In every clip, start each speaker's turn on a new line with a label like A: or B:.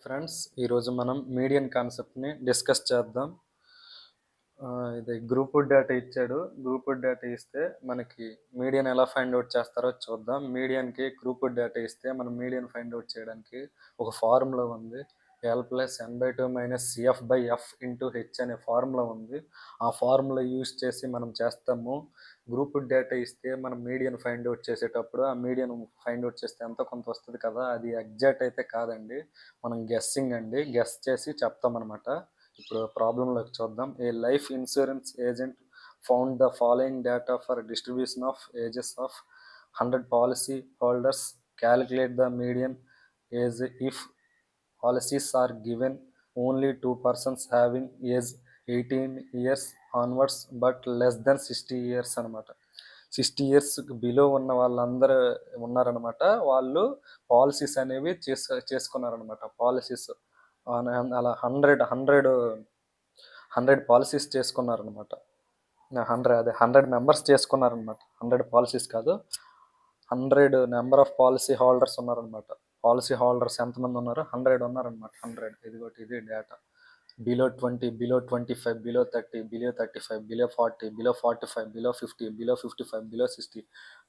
A: Friends, ఈరోజు మనం median కాన్సెప్ట్ని డిస్కస్ చేద్దాం. ఇది గ్రూప్వుడ్ డేటా ఇచ్చాడు. గ్రూప్వుడ్ డేటా ఇస్తే మనకి మీడియన్ ఎలా ఫైండ్ అవుట్ చేస్తారో చూద్దాం. మీడియన్కి గ్రూప్వుడ్ డేటా ఇస్తే మనం మీడియన్ ఫైండ్ అవుట్ చేయడానికి ఒక ఫార్ములా ఉంది. L+n/2 - CF/F × H అనే ఫార్ములా ఉంది. ఆ ఫార్ములా యూజ్ చేసి మనం చేస్తాము. గ్రూప్వుడ్ డేటా ఇస్తే మనం మీడియన్ ఫైండ్ అవుట్ చేసేటప్పుడు ఆ మీడియన్ ఫైండ్ అవుట్ చేస్తే ఎంతో కొంత వస్తుంది కదా, అది ఎగ్జాక్ట్ అయితే కాదండి, మనం గెస్సింగ్ అండి, గెస్ చేసి చెప్తామన్నమాట. ఇప్పుడు ప్రాబ్లంలోకి చూద్దాం. A life insurance agent found the following data for distribution of ages of 100 policy holders. Calculate the median age if policies are given only to persons having age 18 years onwards but less than 60 years అనమాట. 60 years below ఉన్న వాళ్ళందరూ ఉన్నారనమాట. వాళ్ళు policies అనేవి చేసుకున్నారనమాట. Policies అలా 100 policies చేసుకున్నారనమాట. 100 members చేసుకున్నారనమాట. 100 policies కాదు, 100 number of policy holders ఉన్నారనమాట. Policy holders ఎంతమంది ఉన్నారు? 100 ఉన్నారనమాట. 100. ఇది data. Below 20, below 25, below 30, below 35, below 40, below 45, below 50, below 55, below 60.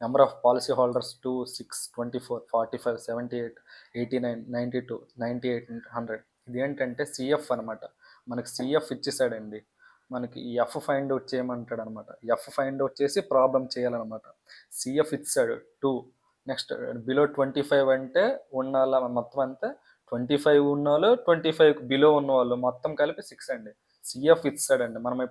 A: Number of policy holders 2, 6, 24, 45, 78, 89, 92, 98, 100. ఇది ఏంటంటే సిఎఫ్ అనమాట. మనకి సిఎఫ్ ఇచ్చేసాడండి. మనకి ఈ ఎఫ్ ఫైండ్ అవుట్ చేయమంటాడు అనమాట. ఎఫ్ ఫైండ్ అవుట్ చేసి ప్రాబ్లం చేయాలన్నమాట. సిఎఫ్ ఇచ్చాడు 2. నెక్స్ట్ బిలో 25 అంటే ఉండాల మొత్తం అంతే. 25 ఉన్నవాళ్ళు, 25 బిలో ఉన్న వాళ్ళు మొత్తం కలిపి 6 అండి. సిఎఫ్ ఇచ్చాడండి. మనము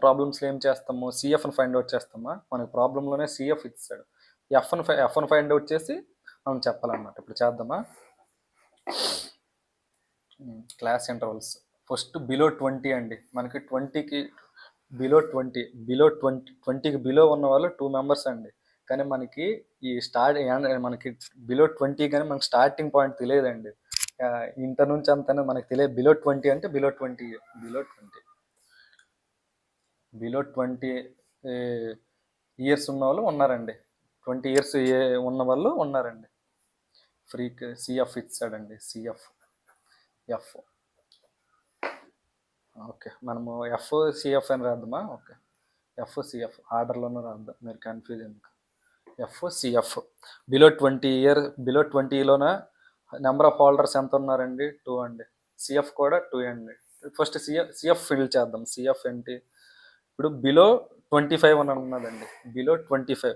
A: ప్రాబ్లమ్స్లో ఏం చేస్తాము? సిఎఫ్ని ఫైండ్ అవుట్ చేస్తామా? మనకి ప్రాబ్లంలోనే సిఎఫ్ ఇచ్చాడు. ఎఫ్ని ఫైండ్ అవుట్ చేసి మనం చెప్పాలన్నమాట. ఇప్పుడు చేద్దామా? క్లాస్ ఇంటర్వల్స్ ఫస్ట్ బిలో 20 అండి. మనకి 20కి బిలో 20కి బిలో ఉన్న వాళ్ళు 2 మెంబర్స్ అండి. కానీ మనకి మనకి బిలో 20 కానీ మనకి స్టార్టింగ్ పాయింట్ తెలియదండి. ఇంత నుంచి అంతనే మనకి తెలియదు. బిలో 20 అంటే బిలో 20 ఇయర్స్ ఉన్న వాళ్ళు ఉన్నారండి. 20 ఇయర్స్ ఉన్న వాళ్ళు ఉన్నారండి. ఫ్రీకి సిఎఫ్ ఇచ్చాడండి. ఎఫ్ ఓకే, మనము ఎఫ్ సిఎఫ్ అని రాద్దామా? ఓకే, ఎఫ్ సిఎఫ్ ఆర్డర్లోనే రాద్దాం, మీరు కన్ఫ్యూజ్ ఎందుకు. ఎఫ్ సిఎఫ్ బిలో 20లోన నెంబర్ ఆఫ్ హోల్డర్స్ ఎంత ఉన్నారండి? 2 అండి. సిఎఫ్ కూడా 2 అండి. ఫస్ట్ సిఎఫ్ ఫిల్ చేద్దాం. సిఎఫ్ ఏంటి? ఇప్పుడు బిలో 25 అని ఉన్నదండి. బిలో 25.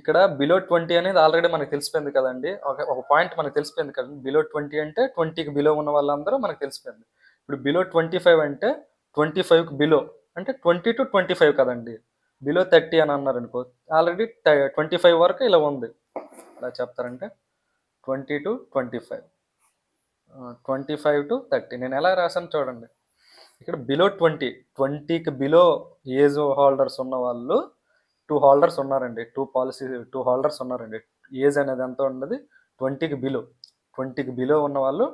A: ఇక్కడ బిలో 20 అనేది ఆల్రెడీ మనకు తెలిసిపోయింది కదండి. ఒక పాయింట్ మనకు తెలిసిపోయింది కదండి. బిలో 20 అంటే 20కి బిలో ఉన్న వాళ్ళందరూ మనకు తెలిసిపోయింది. ఇప్పుడు బిలో 25 అంటే 25కి బిలో అంటే 20 to 25 కదండి. బిలో 30 అని అన్నారు అనుకో, ఆల్రెడీ 25 వరకు ఇలా ఉంది. ఎలా చెప్తారంటే 20 to 25, 25 to 30. నేను ఎలా రాసాను చూడండి. ఇక్కడ బిలో 20కి బిలో ఏజ్ హోల్డర్స్ ఉన్న వాళ్ళు 2 హోల్డర్స్ ఉన్నారండి. 2 హోల్డర్స్ ఉన్నారండి. ఏజ్ అనేది ఎంత ఉన్నది? 20కి బిలో ఉన్న వాళ్ళు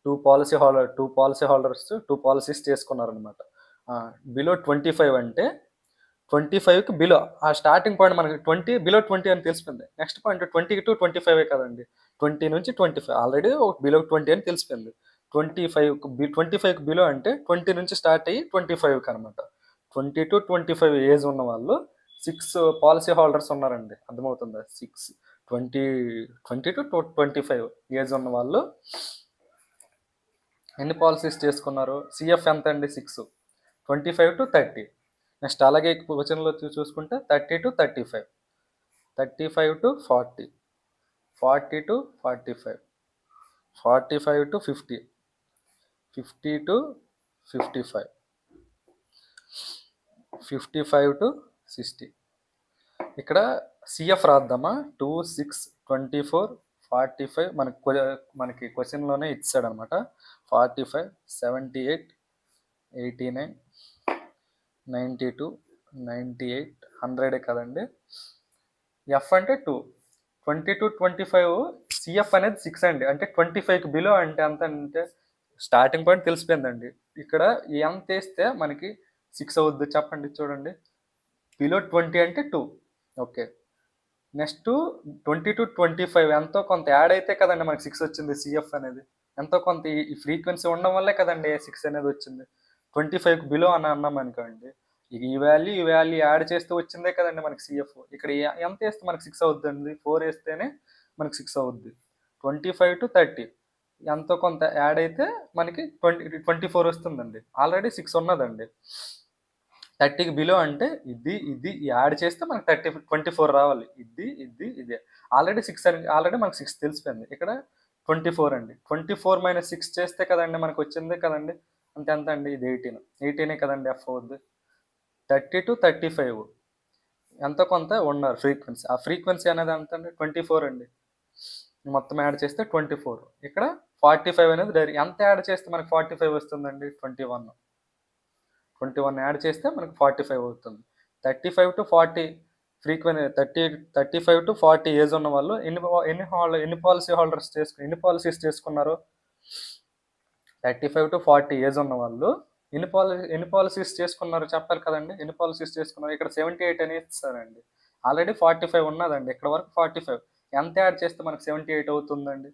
A: 2 పాలసీ హోల్డర్స్ 2 పాలసీస్ చేసుకున్నారనమాట. బిలో 25 అంటే 25కి బిలో. ఆ స్టార్టింగ్ పాయింట్ మనకి బిలో 20 అని తెలిసిపోయింది. నెక్స్ట్ పాయింట్ 20 to 25 కదండి. 20 నుంచి 25 ఆల్రెడీ బిలో 20 అని తెలిసిపోయింది. 25కి బిలో అంటే 20 నుంచి స్టార్ట్ అయ్యి 25కి అనమాట. 20 to 25 ఏజ్ ఉన్న వాళ్ళు 6 పాలసీ హోల్డర్స్ ఉన్నారండి. అర్థమవుతుందా? 20 to 25 ఏజ్ ఉన్న వాళ్ళు ఎన్ని పాలసీస్ చేసుకున్నారు? సిఎఫ్ ఎంత అండి? 6. 25 to 30. నెక్స్ట్ అలాగే క్వశ్చన్లో చూసుకుంటే 30 to 35, 35 to 40, 40 to 45, 45 to 50, 50 to 55, 55 to 60. ఇక్కడ సిఎఫ్ రాద్దామా? 2, 6, 24, 45 మనకి క్వశ్చన్లోనే ఇచ్చాడనమాట. 45, 78, 89, 92, 98, 100 కదండి. ఎఫ్ అంటే 2. 20 to 25 సిఎఫ్ అనేది 6 అండి. అంటే 25కి బిలో అంటే ఎంత అంటే స్టార్టింగ్ పాయింట్ తెలిసిపోయిందండి. ఇక్కడ ఎంత వేస్తే మనకి 6 అవుద్ది చెప్పండి. చూడండి, బిలో 20 అంటే 2. ఓకే, నెక్స్ట్ 20 to 25 ఎంతో కొంత యాడ్ అయితే కదండి మనకి 6 వచ్చింది సిఎఫ్ అనేది. ఎంతో కొంత ఈ ఫ్రీక్వెన్సీ ఉండడం వల్లే కదండి 6 అనేది వచ్చింది. 25కి బిలో అని అన్నాం అనుకోండి, ఈ వాల్యూ యాడ్ చేస్తే వచ్చిందే కదండి మనకి సిఎఫ్. ఇక్కడ ఎంత వేస్తే మనకి 6 అవుద్దండి? 4 వేస్తేనే మనకి 6 అవుద్ది. 25 to 30 ఎంతో కొంత యాడ్ అయితే మనకి 24 వస్తుందండి. ఆల్రెడీ 6 ఉన్నదండి. 30కి బిలో అంటే ఇది యాడ్ చేస్తే మనకి 24 రావాలి. ఇదే ఆల్రెడీ 6 అని ఆల్రెడీ మనకు 6 తెలిసిపోయింది. ఇక్కడ 24 అండి. 24 - 6 చేస్తే కదండి మనకు వచ్చిందే కదండి. అంటే ఎంత అండి? ఇది 18 కదండి ఎఫ్ అవుద్ది. 30 to 35 ఎంతో కొంత ఉన్నారు ఫ్రీక్వెన్సీ. ఆ ఫ్రీక్వెన్సీ అనేది ఎంత అండి? 24 అండి. మొత్తం యాడ్ చేస్తే 24. ఇక్కడ 45 అనేది ఎంత యాడ్ చేస్తే మనకి 45 వస్తుందండి? 21 యాడ్ చేస్తే మనకి 45 అవుతుంది. 35 to 40 ఫ్రీక్వెన్సీ 35 to 40 ఏజ్ ఉన్న వాళ్ళు ఎన్ని పాలసీస్ చేసుకున్నారు? 35 to 40 ఏజ్ ఉన్న వాళ్ళు ఎన్ని పాలసీస్ చేసుకున్నారు చెప్పాలి కదండి. ఎన్ని పాలసీస్ చేసుకున్నారు? ఇక్కడ 78 అని ఇస్తారండి. ఆల్రెడీ 45 ఉన్నదండి. ఇక్కడ వరకు 45 ఎంత యాడ్ చేస్తే మనకి 78 అవుతుందండి?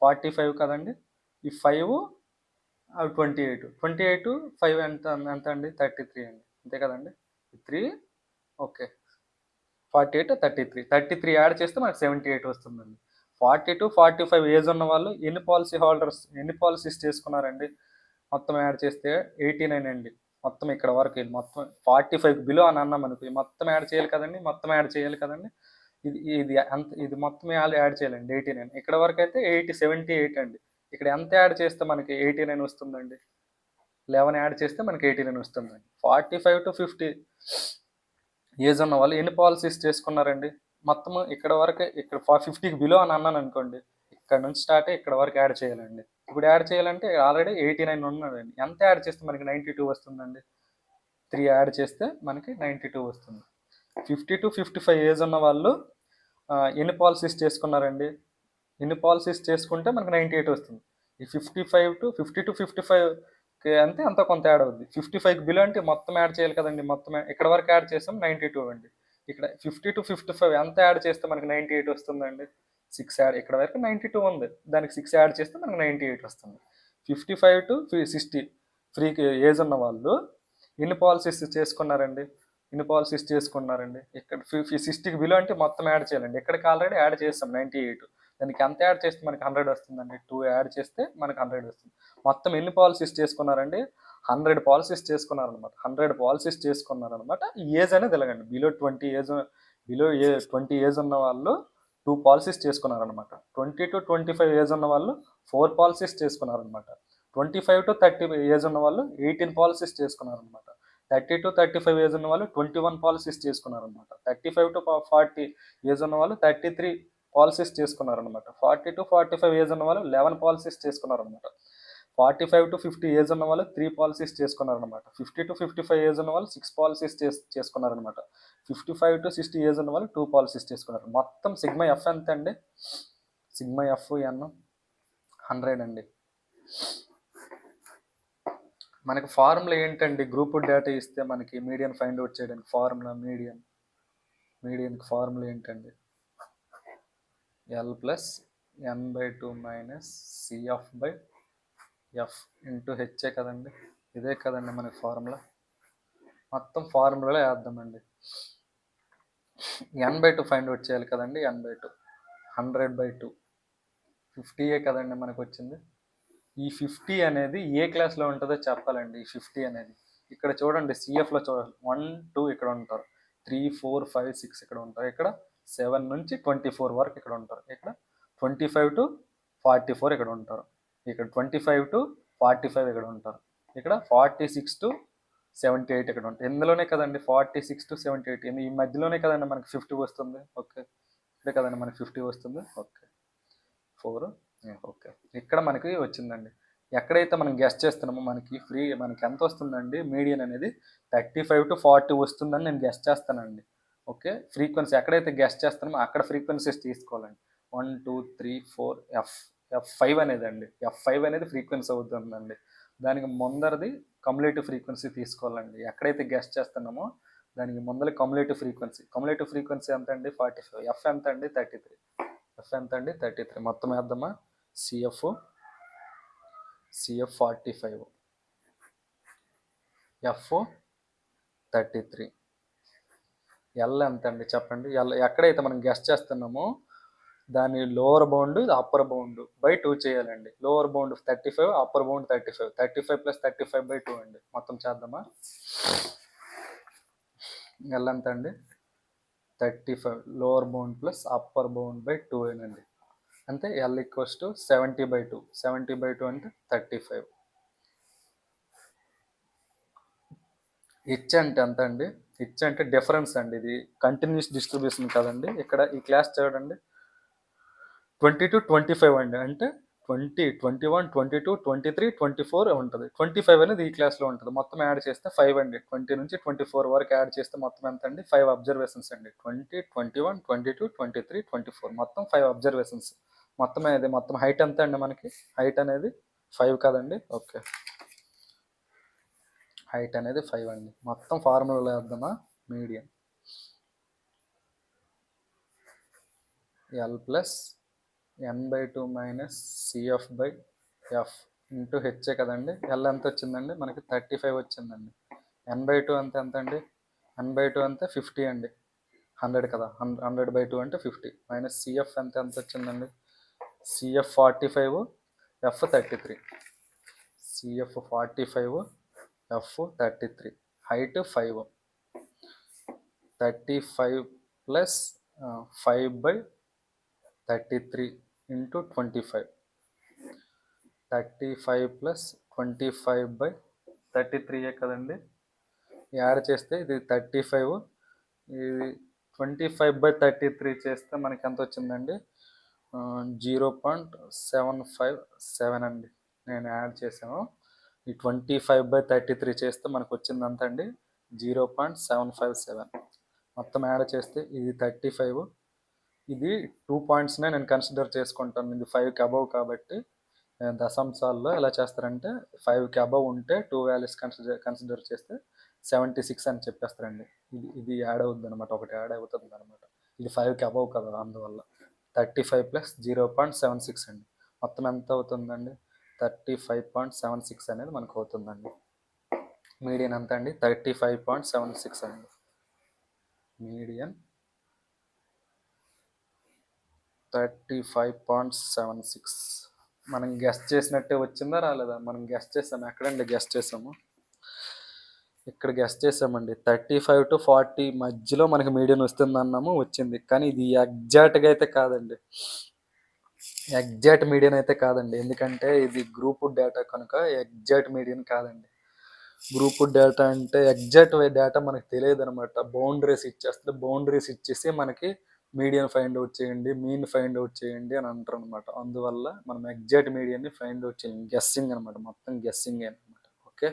A: 45 కదండి. ఈ 5 అవి 28 5 ఎంత అండి? 33 అండి. అంతే కదండి. 3 ఓకే 48 33 యాడ్ చేస్తే మనకి 78 వస్తుందండి. 40 to 45 ఏజ్ ఉన్న వాళ్ళు ఎన్ని పాలసీస్ చేసుకున్నారండి? మొత్తం యాడ్ చేస్తే 89 అండి. మొత్తం ఇక్కడ వరకు మొత్తం 45 బిలో అని అన్నాం అనుకో, మొత్తం యాడ్ చేయాలి కదండి. ఇది మొత్తం యాడ్ చేయాలండి 89. ఇక్కడ వరకు అయితే 78 అండి. ఇక్కడ ఎంత యాడ్ చేస్తే మనకి 89 వస్తుందండి? 11 యాడ్ చేస్తే మనకి 89 వస్తుందండి. 45 to 50 ఏజ్ ఉన్న వాళ్ళు ఎన్ని పాలసీస్ చేసుకున్నారండి? మొత్తం ఇక్కడ వరకు ఇక్కడ 50కి బిలో అని అన్నాను అనుకోండి, ఇక్కడ నుంచి స్టార్ట్ అయ్యి ఇక్కడ వరకు యాడ్ చేయాలండి. ఇప్పుడు యాడ్ చేయాలంటే ఆల్రెడీ 89 ఉన్నదండి. ఎంత యాడ్ చేస్తే మనకి 92 వస్తుందండి? 3 యాడ్ చేస్తే మనకి 92 వస్తుంది. 50 to 55 ఏజ్ ఉన్న వాళ్ళు ఎన్ని పాలసీస్ చేసుకున్నారండి? ఎన్ని పాలసీస్ చేసుకుంటే మనకి 98 వస్తుంది. ఈ 50 to 55 అంటే అంత కొంత యాడ్ అవుద్ది. 55కి బిలో అంటే మొత్తం యాడ్ చేయాలి కదండి. మొత్తం ఇక్కడ వరకు యాడ్ చేస్తాం 92 అండి. ఇక్కడ 50 to 55 ఎంత యాడ్ చేస్తే మనకి 98 వస్తుందండి? 6 యాడ్ ఇక్కడ వరకు 92 ఉంది. దానికి 6 యాడ్ చేస్తే మనకి 98 వస్తుంది. 55 to 60 ఫ్రీకి ఏజ్ ఉన్న వాళ్ళు ఎన్ని పాలసీస్ చేసుకున్నారండి? ఇక్కడ 60కి బిలో అంటే మొత్తం యాడ్ చేయాలండి. ఇక్కడికి ఆల్రెడీ యాడ్ చేస్తాం 98. దానికి ఎంత యాడ్ చేస్తే మనకి 100 వస్తుందండి? 2 యాడ్ చేస్తే మనకి 100 వస్తుంది. మొత్తం ఎన్ని పాలసీస్ చేసుకున్నారండి? 100 పాలసీస్ చేసుకున్నారనమాట. 100 పాలసీస్ చేసుకున్నారనమాట. ఈ ఏజ్ అనేది ఇలాగండి. బిలో 20 ఏజ్ ఉన్న వాళ్ళు 2 పాలసీస్ చేసుకున్నారనమాట. 20 to 25 ఏజ్ ఉన్న వాళ్ళు 4 పాలసీస్ చేసుకున్నారనమాట. 25 to 30 ఏజ్ ఉన్న వాళ్ళు 18 పాలసీస్ చేసుకున్నారనమాట. 30 to 35 ఏజ్ ఉన్న వాళ్ళు 21 పాలసీస్ చేసుకున్నారనమాట. 35 to 40 ఏజ్ ఉన్న వాళ్ళు 33 పాలసీస్ చేసుకున్నారనమాట. 40 to 45 ఏజ్ ఉన్న వాళ్ళు 11 పాలసీస్ చేసుకున్నారనమాట. 45 to 50 ఏజ్ ఉన్న వాళ్ళు 3 పాలసీస్ చేసుకున్నారనమాట. 50 to 55 ఏజ్ ఉన్న వాళ్ళు 6 పాలసీస్ చేసుకున్నారనమాట. 55 to 60 ఏజ్ ఉన్న వాళ్ళు 2 పాలసీస్ చేసుకున్నారు. మొత్తం సిగ్మా ఎఫ్ ఎంత అండి? సిగ్మా ఎఫ్ ఎన్ 100 అండి. మనకి ఫార్ములా ఏంటండి? గ్రూప్ డేటా ఇస్తే మనకి మీడియన్ ఫైండ్ అవుట్ చేయడానికి ఫార్ములా మీడియన్కి ఫార్ములా ఏంటండి? L plus n/2 minus CF/F into HA కదండి. ఇదే కదండి మనకి ఫార్ములా. మొత్తం ఫార్ములాలో వేద్దామండి. n/2 ఫైండ్ అవుట్ చేయాలి కదండి. n/2 100/2 50 కదండి మనకు వచ్చింది. ఈ 50 అనేది ఏ క్లాస్లో ఉంటుందో చెప్పాలండి. ఈ 50 అనేది ఇక్కడ చూడండి, సిఎఫ్లో చూడండి 1 2 ఇక్కడ ఉంటారు, 3 4 5 6 ఇక్కడ ఉంటారు, ఇక్కడ 7 నుంచి 24 వరకు ఇక్కడ ఉంటారు, ఇక్కడ 25 to 44 ఇక్కడ ఉంటారు, ఇక్కడ 25 to 45 ఇక్కడ ఉంటారు, ఇక్కడ 46 to 78 ఇక్కడ ఉంటారు. ఇందులోనే కదండి 46 to 78 ఈ మధ్యలోనే కదండి మనకి 50 వస్తుంది. ఓకే, ఇక్కడే కదండి మనకి 50 వస్తుంది. ఓకే 4 ఓకే, ఇక్కడ మనకి వచ్చిందండి. ఎక్కడైతే మనం గెస్ట్ చేస్తున్నామో మనకి ఎంత వస్తుందండి? మీడియన్ అనేది 35 to 40 వస్తుందని నేను గెస్ట్ చేస్తానండి. ఓకే, ఫ్రీక్వెన్సీ ఎక్కడైతే గెస్ట్ చేస్తున్నామో అక్కడ ఫ్రీక్వెన్సీస్ తీసుకోవాలండి. 1 2 3 4 F5 అనేది అండి. F5 అనేది ఫ్రీక్వెన్సీ అవుతుందండి. దానికి ముందరది కమ్యులేటివ్ ఫ్రీక్వెన్సీ తీసుకోవాలండి. ఎక్కడైతే గెస్ట్ చేస్తున్నామో దానికి ముందర కమ్యులేటివ్ ఫ్రీక్వెన్సీ ఎంత అండి? 45. ఎఫ్ ఎంత అండి? 33. మొత్తం వేద్దామా? CF CF 45, F 33. ఎల్ ఎంత అండి చెప్పండి? ఎల్ ఎక్కడైతే మనం గెస్ చేస్తున్నామో దాని lower bound upper bound by 2 చేయాలండి. Lower bound 35, upper bound 35. 35 + 35/2 అండి. మొత్తం చేద్దామా? ఎల్ ఎంత అండి? 35 lower bound plus upper bound by 2 అండి. అంటే ఎల్ ఈక్వల్స్ టు 70/2. 70/2 అంటే 35. హెచ్ అంటే ఎంత అండి? హెచ్ అంటే డిఫరెన్స్ అండి. ఇది కంటిన్యూస్ డిస్ట్రిబ్యూషన్ కదండి. ఇక్కడ ఈ క్లాస్ చూడండి, 20 to 25 అండి. అంటే 20, 21, 22, 23, 24 ఉంటుంది. 25 అనేది ఈ క్లాస్లో ఉంటుంది. మొత్తం యాడ్ చేస్తే 5 అండి. 20 నుంచి 24 వరకు యాడ్ చేస్తే మొత్తం ఎంత అండి? 5 అబ్జర్వేషన్స్ అండి. 20, 21, 22, 23, 24 మొత్తం 5 అబ్జర్వేషన్స్. మొత్తం అనేది మొత్తం హైట్ ఎంత అండి? మనకి హైట్ అనేది 5 కదండి. ఓకే, హైట్ అనేది 5 అండి. మొత్తం ఫార్ములాలో వేద్దామా? Medium L plus n/2 minus CF/F into HA కదండి. ఎల్ ఎంత వచ్చిందండి? మనకి 35 వచ్చిందండి. n/2 అంతే ఎంత అండి? n/2 అంతే 50 అండి. 100 కదా, 100/2 అంటే 50 మైనస్ CF ఎంత వచ్చిందండి? CF 45, F 33. CF 45, F 33. Height 5. 35 plus 5/33 into 25. 35 plus 25/33 కదండి. యాడ్ చేస్తే ఇది 35, ఇది 25/33 చేస్తే మనకి ఎంత వచ్చిందండి? 0.757 అండి. నేను యాడ్ చేసాను. ఈ 25/33 చేస్తే మనకు వచ్చింది అంత అండి 0.757. మొత్తం యాడ్ చేస్తే ఇది 35. ఇది 2 పాయింట్స్నే నేను కన్సిడర్ చేసుకుంటాను. ఇది 5కి అబవ్ కాబట్టి దశాంశాల్లో ఎలా చేస్తారంటే 5కి అబవ్ ఉంటే 2 వాల్యూస్ కన్సిడర్ చేస్తే 76 అని చెప్పేస్తారండి. ఇది యాడ్ అవుతుంది అనమాట, ఒకటి యాడ్ అవుతుంది అనమాట. ఇది 5కి అబవ్ కదా, అందువల్ల 35 ప్లస్ 0.76 అండి. మొత్తం ఎంత అవుతుందండి? 35.76 అనేది మనకు అవుతుందండి. మీడియన్ ఎంత అండి? 35.76 అండి. మీడియన్ 35.76. మనం గెస్ చేసినట్టే వచ్చిందా రాలేదా? మనం గెస్ చేసాము. ఎక్కడండి గెస్ చేసాము? ఇక్కడ గెస్ చేసామండి. 35 to 40 మధ్యలో మనకి మీడియన్ వస్తుంది అన్నాము, వచ్చింది. కానీ ఇది ఎగ్జాక్ట్గా అయితే కాదండి. ఎగ్జాక్ట్ మీడియన్ అయితే కాదండి. ఎందుకంటే ఇది గ్రూప్ డేటా కనుక ఎగ్జాక్ట్ మీడియన్ కాదండి. గ్రూప్ డేటా అంటే ఎగ్జాక్ట్ డేటా మనకు తెలియదు అనమాట. బౌండరీస్ ఇచ్చేస్తే బౌండరీస్ ఇచ్చేసి మనకి మీడియన్ ఫైండ్ అవుట్ చేయండి, మీన్ ఫైండ్ అవుట్ చేయండి అని అంటారు అనమాట. అందువల్ల మనం ఎగ్జాక్ట్ మీడియన్ని ఫైండ్ అవుట్ చేయండి. గెస్సింగ్ అనమాట, మొత్తం గెస్సింగ్ అనమాట. ఓకే.